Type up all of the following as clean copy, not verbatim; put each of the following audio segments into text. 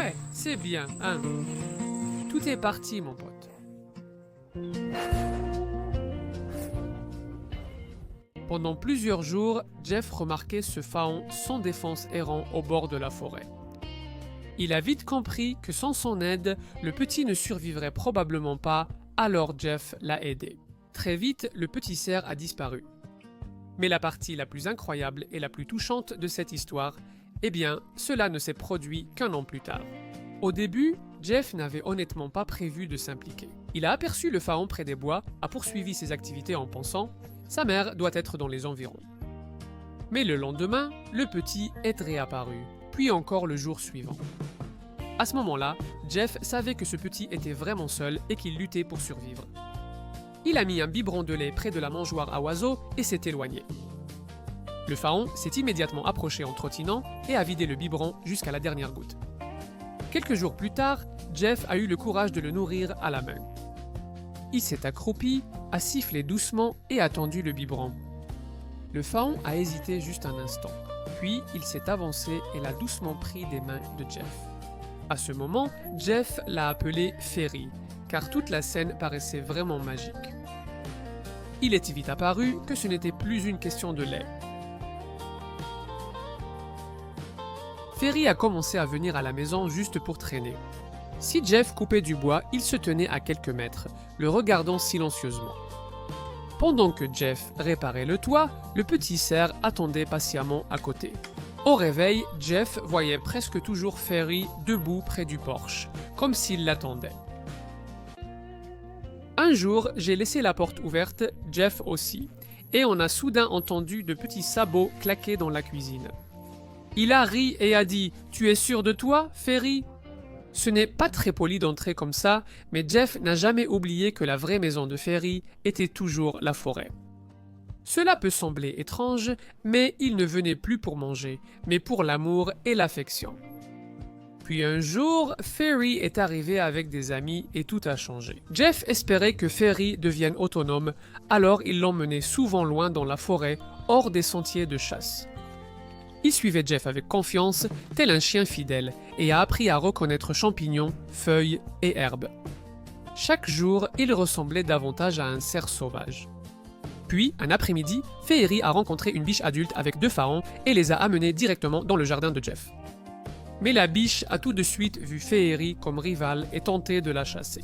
Ouais, c'est bien, hein. Tout est parti, mon pote. Pendant plusieurs jours, Jeff remarquait ce faon sans défense errant au bord de la forêt. Il a vite compris que sans son aide, le petit ne survivrait probablement pas, alors Jeff l'a aidé. Très vite, le petit cerf a disparu. Mais la partie la plus incroyable et la plus touchante de cette histoire, eh bien, cela ne s'est produit qu'un an plus tard. Au début, Jeff n'avait honnêtement pas prévu de s'impliquer. Il a aperçu le faon près des bois, a poursuivi ses activités en pensant « Sa mère doit être dans les environs ». Mais le lendemain, le petit est réapparu, puis encore le jour suivant. À ce moment-là, Jeff savait que ce petit était vraiment seul et qu'il luttait pour survivre. Il a mis un biberon de lait près de la mangeoire à oiseaux et s'est éloigné. Le faon s'est immédiatement approché en trottinant et a vidé le biberon jusqu'à la dernière goutte. Quelques jours plus tard, Jeff a eu le courage de le nourrir à la main. Il s'est accroupi, a sifflé doucement et a tendu le biberon. Le faon a hésité juste un instant, puis il s'est avancé et l'a doucement pris des mains de Jeff. À ce moment, Jeff l'a appelé Ferry, car toute la scène paraissait vraiment magique. Il est vite apparu que ce n'était plus une question de lait. Ferry a commencé à venir à la maison juste pour traîner. Si Jeff coupait du bois, il se tenait à quelques mètres, le regardant silencieusement. Pendant que Jeff réparait le toit, le petit cerf attendait patiemment à côté. Au réveil, Jeff voyait presque toujours Ferry debout près du porche, comme s'il l'attendait. Un jour, j'ai laissé la porte ouverte, Jeff aussi, et on a soudain entendu de petits sabots claquer dans la cuisine. Il a ri et a dit « Tu es sûr de toi, Ferry ?» Ce n'est pas très poli d'entrer comme ça, mais Jeff n'a jamais oublié que la vraie maison de Ferry était toujours la forêt. Cela peut sembler étrange, mais il ne venait plus pour manger, mais pour l'amour et l'affection. Puis un jour, Ferry est arrivé avec des amis et tout a changé. Jeff espérait que Ferry devienne autonome, alors il l'emmenait souvent loin dans la forêt, hors des sentiers de chasse. Il suivait Jeff avec confiance, tel un chien fidèle, et a appris à reconnaître champignons, feuilles et herbes. Chaque jour, il ressemblait davantage à un cerf sauvage. Puis, un après-midi, Ferry a rencontré une biche adulte avec 2 faons et les a amenés directement dans le jardin de Jeff. Mais la biche a tout de suite vu Ferry comme rival et tenté de la chasser.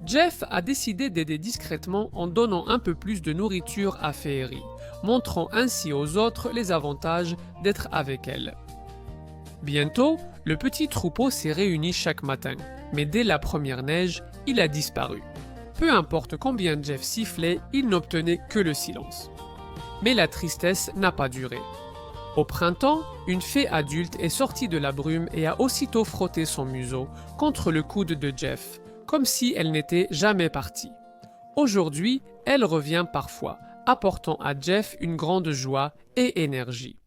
Jeff a décidé d'aider discrètement en donnant un peu plus de nourriture à Ferry, montrant ainsi aux autres les avantages d'être avec elle. Bientôt, le petit troupeau s'est réuni chaque matin, mais dès la première neige, il a disparu. Peu importe combien Jeff sifflait, il n'obtenait que le silence. Mais la tristesse n'a pas duré. Au printemps, une fée adulte est sortie de la brume et a aussitôt frotté son museau contre le coude de Jeff, comme si elle n'était jamais partie. Aujourd'hui, elle revient parfois, apportant à Jeff une grande joie et énergie.